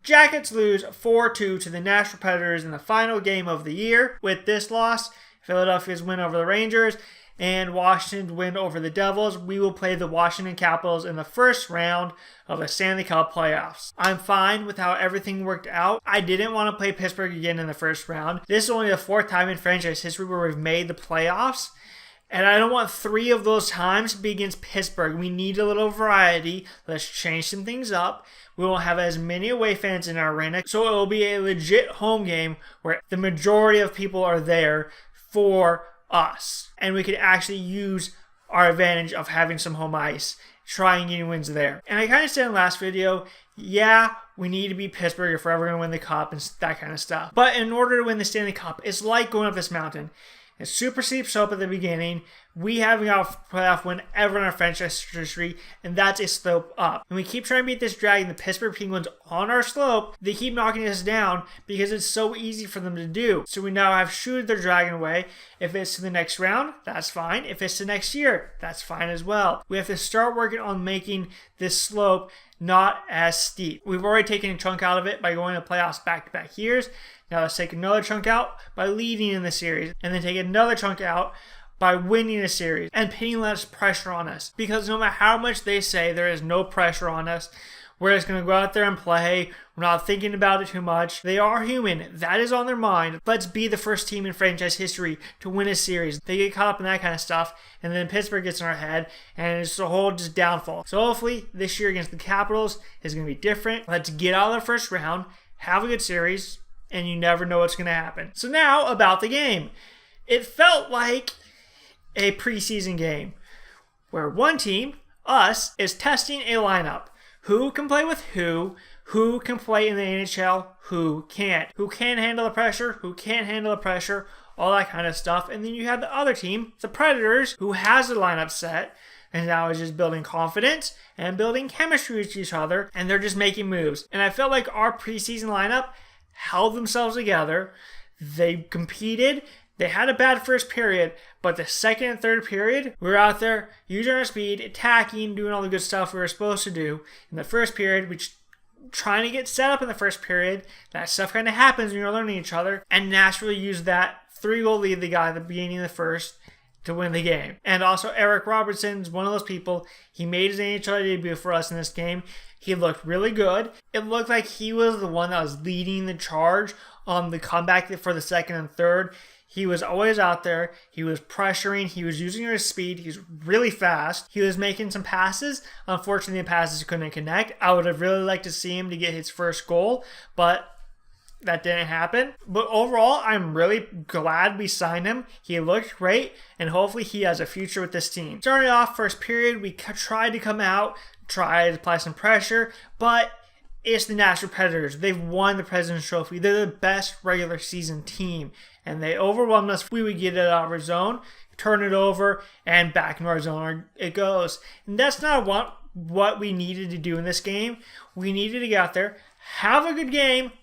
Jackets lose 4-2 to the Nashville Predators in the final game of the year. With this loss, Philadelphia's win over the Rangers and Washington's win over the Devils, we will play the Washington Capitals in the first round of the Stanley Cup playoffs. I'm fine with how everything worked out. I didn't want to play Pittsburgh again in the first round. This is only the 4th time in franchise history where we've made the playoffs, and I don't want 3 of those times to be against Pittsburgh. We need a little variety. Let's change some things up. We won't have as many away fans in our arena, so it will be a legit home game where the majority of people are there for us, and we could actually use our advantage of having some home ice, try and get wins there. And I kind of said in the last video, yeah, we need to beat Pittsburgh if we're ever going to win the Cup and that kind of stuff. But in order to win the Stanley Cup, it's like going up this mountain. It's super steep slope at the beginning. We haven't got a playoff win ever in our franchise history, and that's a slope up. And we keep trying to beat this drag, and the Pittsburgh Penguins on our slope, they keep knocking us down because it's so easy for them to do. So we now have shooted their dragon away. If it's to the next round, that's fine. If it's to next year, that's fine as well. We have to start working on making this slope not as steep. We've already taken a chunk out of it by going to playoffs back-to-back years. Now let's take another chunk out by leading in the series, and then take another chunk out by winning a series and putting less pressure on us. Because no matter how much they say there is no pressure on us, we're just going to go out there and play. We're not thinking about it too much. They are human. That is on their mind. Let's be the first team in franchise history to win a series. They get caught up in that kind of stuff, and then Pittsburgh gets in our head, and it's a whole just downfall. So hopefully this year against the Capitals is going to be different. Let's get out of the first round, have a good series, and you never know what's going to happen. So now about the game. It felt like a preseason game where one team, us, is testing a lineup. Who can play with who can play in the NHL, who can't handle the pressure, who can't handle the pressure, all that kind of stuff. And then you have the other team, the Predators, who has the lineup set and now is just building confidence and building chemistry with each other, and they're just making moves. And I felt like our preseason lineup held themselves together. They competed. They had a bad first period, but the second and third period, we were out there using our speed, attacking, doing all the good stuff we were supposed to do. In the first period, we trying to get set up in the first period. That stuff kind of happens when you're learning each other. And Nashville used that 3-goal lead they got at the beginning of the first to win the game. And also Eric Robertson is one of those people. He made his NHL debut for us in this game. He looked really good. It looked like he was the one that was leading the charge on the comeback for the second and third. He was always out there. He was pressuring. He was using his speed. He's really fast. He was making some passes. Unfortunately, the passes couldn't connect. I would have really liked to see him to get his first goal, but that didn't happen. But overall, I'm really glad we signed him. He looked great, and hopefully he has a future with this team. Starting off first period, we tried to come out, tried to apply some pressure, but it's the Nashville Predators. They've won the President's Trophy. They're the best regular season team, and they overwhelmed us. We would get it out of our zone, turn it over, and back into our zone it goes. And that's not what we needed to do in this game. We needed to get out there, have a good game,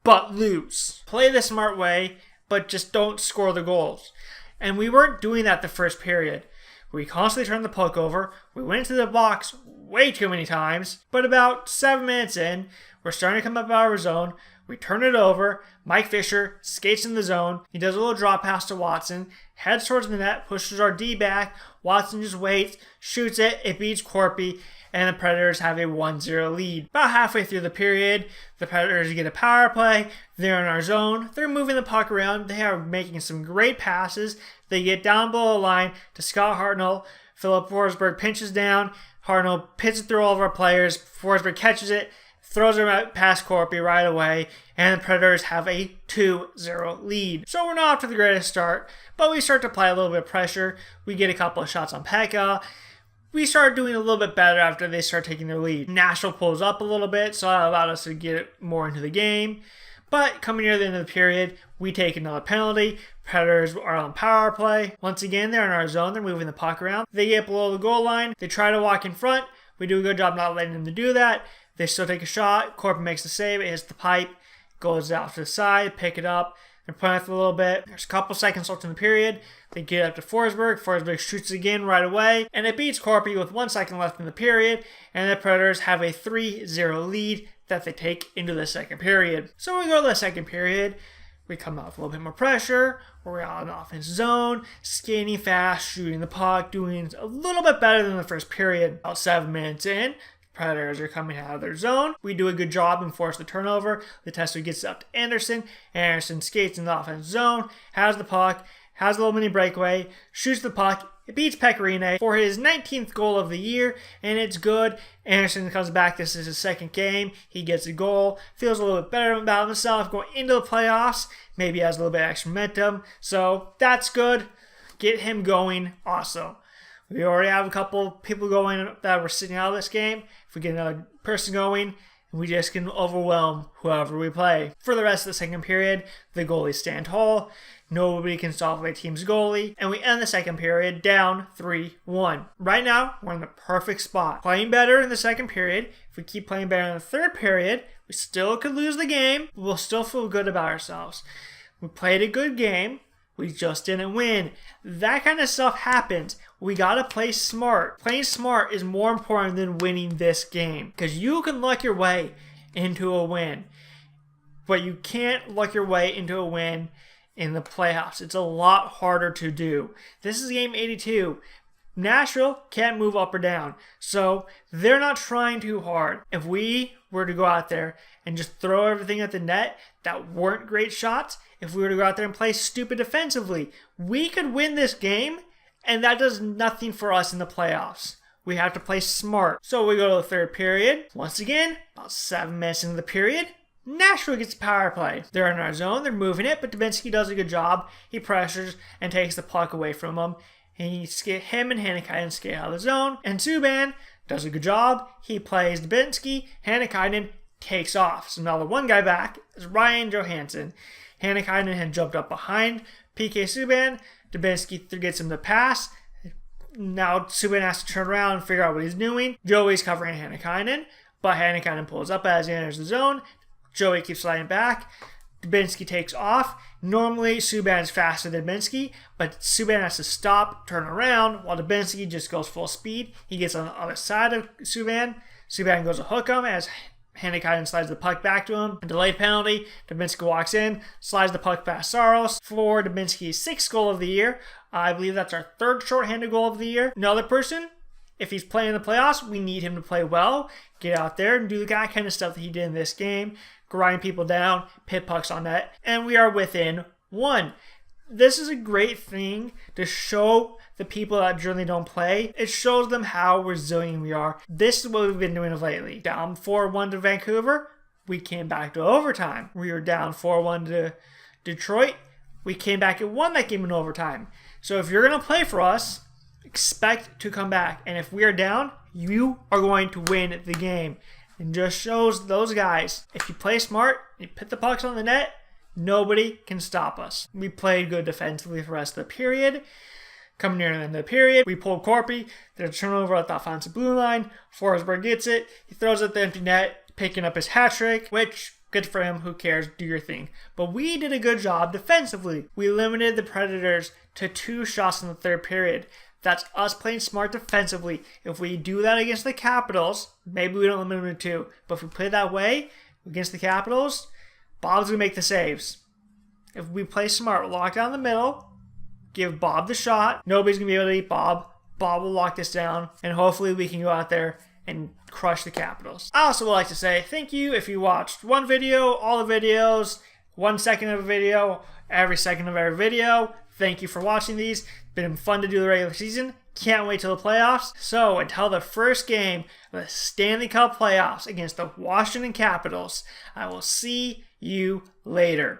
but lose. Play the smart way, but just don't score the goals. And we weren't doing that the first period. We constantly turned the puck over. We went into the box way too many times. But about 7 minutes in, we're starting to come up out of our zone. We turn it over. Mike Fisher skates in the zone. He does a little drop pass to Watson. Heads towards the net. Pushes our D back. Watson just waits. Shoots it. It beats Corpy. And the Predators have a 1-0 lead. About halfway through the period, the Predators get a power play. They're in our zone. They're moving the puck around. They are making some great passes. They get down below the line to Scott Hartnell. Philip Forsberg pinches down. Hartnell pits it through all of our players. Forsberg catches it, throws it out past Corpy right away, and the Predators have a 2-0 lead. So we're not off to the greatest start, but we start to apply a little bit of pressure. We get a couple of shots on Pekka. We start doing a little bit better after they start taking their lead. Nashville pulls up a little bit, so that allowed us to get more into the game. But coming near the end of the period, we take another penalty. Predators are on power play. Once again, they're in our zone. They're moving the puck around. They get below the goal line. They try to walk in front. We do a good job not letting them to do that. They still take a shot. Corbin makes the save. It hits the pipe. Goes out to the side. Pick it up. They're playing for a little bit. There's a couple seconds left in the period. They get up to Forsberg. Forsberg shoots again right away. And it beats Corpy with 1 second left in the period. And the Predators have a 3-0 lead. that they take into the second period. So we go to the second period. We come out with a little bit more pressure. We're out in the offense zone, skating fast, shooting the puck, doing a little bit better than the first period. About 7 minutes in, Predators are coming out of their zone. We do a good job and force the turnover. The tester gets up to Anderson. Anderson skates in the offense zone, has the puck, has a little mini breakaway, shoots the puck. It beats Pecorine for his 19th goal of the year, and it's good. Anderson comes back. This is his second game. He gets a goal. Feels a little bit better about himself going into the playoffs. Maybe has a little bit of extra momentum. So that's good. Get him going also. We already have a couple people going that were sitting out of this game. If we get another person going, we just can overwhelm whoever we play. For the rest of the second period, the goalies stand tall. Nobody can stop the team's goalie. And we end the second period down 3-1. Right now, we're in the perfect spot. Playing better in the second period. If we keep playing better in the third period, we still could lose the game, but we'll still feel good about ourselves. We played a good game. We just didn't win. That kind of stuff happens. We gotta play smart. Playing smart is more important than winning this game. Because you can luck your way into a win. But you can't luck your way into a win in the playoffs. It's a lot harder to do. This is game 82. Nashville can't move up or down. So they're not trying too hard. If we were to go out there and just throw everything at the net that weren't great shots, if we were to go out there and play stupid defensively, we could win this game, and that does nothing for us in the playoffs. We have to play smart. So we go to the third period. Once again, about 7 minutes into the period, Nashville gets a power play. They're in our zone, they're moving it, but Dubinsky does a good job. He pressures and takes the puck away from him. Him and Hannikainen skate out of the zone, and Subban does a good job. He plays Dubinsky. Hannikainen takes off. So now the one guy back is Ryan Johansson. Hannikainen had jumped up behind PK Subban. Dubinsky gets him the pass. Now Subban has to turn around and figure out what he's doing. Joey's covering Hannikainen, but Hannikainen pulls up as he enters the zone. Joey keeps sliding back. Dubinsky takes off. Normally, Subban is faster than Dubinsky, but Subban has to stop, turn around, while Dubinsky just goes full speed. He gets on the other side of Subban. Subban goes to hook him as Hannikainen slides the puck back to him. A delayed penalty. Dubinsky walks in, slides the puck past Saros for Dubinsky's 6th goal of the year. I believe that's our 3rd shorthanded goal of the year. Another person, if he's playing in the playoffs, we need him to play well, get out there and do that kind of stuff that he did in this game. Grind people down, pit pucks on net, and we are within 1. This is a great thing to show the people that generally don't play. It shows them how resilient we are. This is what we've been doing of lately. Down 4-1 to Vancouver, we came back to overtime. We were down 4-1 to Detroit. We came back and won that game in overtime. So if you're going to play for us, expect to come back. And if we are down, you are going to win the game. And just shows those guys, if you play smart, you put the pucks on the net, nobody can stop us. We played good defensively for the rest of the period. Coming near the end of the period, we pulled Corpy. There's a turnover at the offensive blue line. Forsberg gets it. He throws it at the empty net, picking up his hat trick, which, good for him. Who cares? Do your thing. But we did a good job defensively. We limited the Predators to 2 shots in the third period. That's us playing smart defensively. If we do that against the Capitals, maybe we don't limit them to 2. But if we play that way against the Capitals, Bob's going to make the saves. If we play smart, lock down the middle, give Bob the shot, nobody's going to be able to beat Bob. Bob will lock this down, and hopefully we can go out there and crush the Capitals. I also would like to say thank you if you watched one video, all the videos, 1 second of a video, every second of every video. Thank you for watching these. Been fun to do the regular season. Can't wait till the playoffs. So until the first game of the Stanley Cup playoffs against the Washington Capitals, I will see you later.